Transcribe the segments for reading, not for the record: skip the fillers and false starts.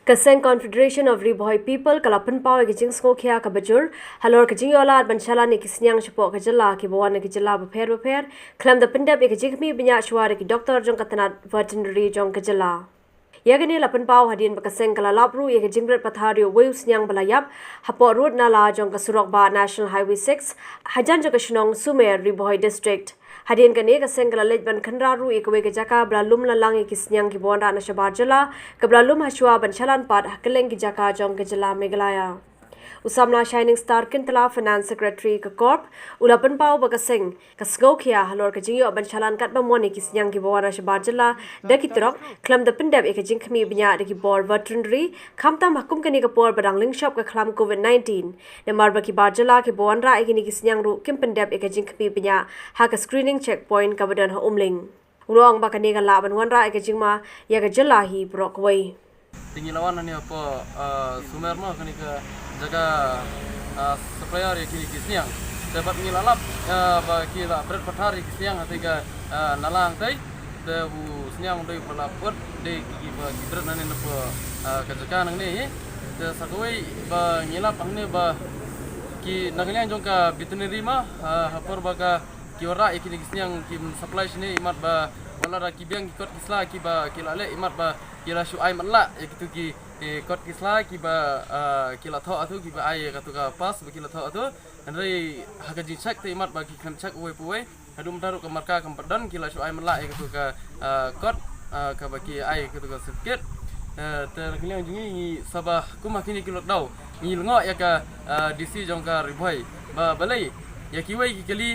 Kaseng Confederation of Bhoi people kala pynpaw ke jingsngewkhia ka bajur halor ke jingïoh Nongshalan ke Sniang shapoh ke jylla ke Bhoi ke jylla bapher Khlem the pyndep ke jingkhmieh Bniah shwa ke doctor jong katanat Veterinary jong ke jylla Yagani la pynpaw hadin bakaseng kala lapru ye ke jingret pathario weu Sniang balayap hapo road nala jong ka surok ba National Highway 6 hajan jong ka Shnong Sumer Bhoi district Hadian kane kaseng kala Laitlan khanraru ekwe ke jaka blalum lalang ke Sniang ki bonda na shabar jylla ke blalum hashwa SHALAN pat hakeleng ki jaka jong ke jylla Meghalaya Usamna Shining Star Kintala Finance Secretary ke Corp ula pynpaw bakaseng kasngewkhia halor ke jingïoh SHALAN kat bamoni ki Sniang ki bonda shabar jylla dakitrok Khlem the pyndep ke jingkhmieh Bniah de ki bor Veterinary khamtam hakum kani ke por badang lingshop ke Khlem COVID-19 ne marba ki bar jylla ke bonda ekini ki Sniang ru kim pyndep ke jingkhmieh Bniah ha ka screening checkpoint ka badan ha umling urong bakani ka laban wanra ke jingma ya ke jylla hi brokway tinggi lawan ni apa sumer mah kini ke jaga supplier kini ke Sniang dapat ngilalap bagi la berat pathari ke Sniang hatiga nalang tai te bu Sniang doi pelaput de ki berat nani napa ke jaga nang ni te sakoi ba ngilap ang ni ba ki nangalian jong ka Veterinary mah hapor baga ki ora kini ke Sniang ki supply sini imat ba wala kibiang kot kisla kiba kilale imat ba kila shwa matla ikitu ki kot kisla kiba kila tho atu kiba ai katu ka pas kila tho atu andai hagaji check te imat ba ki kan check uwe puwe hadum taru ke marka kempadan kila shwa matla ikitu ka kot ka baki ai katu ka sedikit terkeliang jungi sabah kumah kini kilot dau ni lengo ya ka DC jong ka Bhoi ba balai ya kiwai ki kali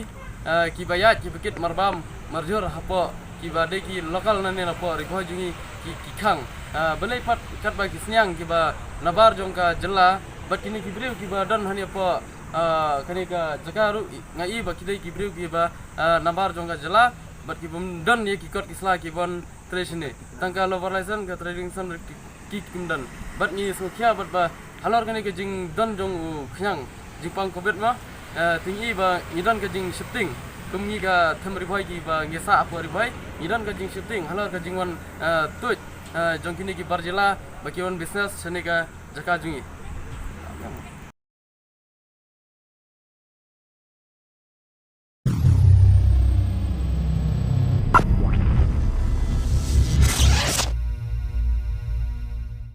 kibayat ki bukit marbam marjur hapo kiba de ki lokal nane na po Bhoi jungi ki khang balai pat kat bagi Sniang kiba nabar jong ka jylla bat kini kibriu kiba dan hani po kani ka jakaru ngai ba kidai kibriu kiba nabar jong ka jylla bat kibum dan ye ki kot kisla kibon treshne tangka loverlation ka trading san ki kumdan bat ni ngewkhia bat ba halor kani ka jing dan jong khyang jingpang covid ma tingi ba idan ka jing shifting Khmih ka thamri Bhoi ki ba ngesa apori Bhoi idan ka jing shifting halor ka jingwan tuj jong kini ki bar jylla bakion business sene ka jaka jungi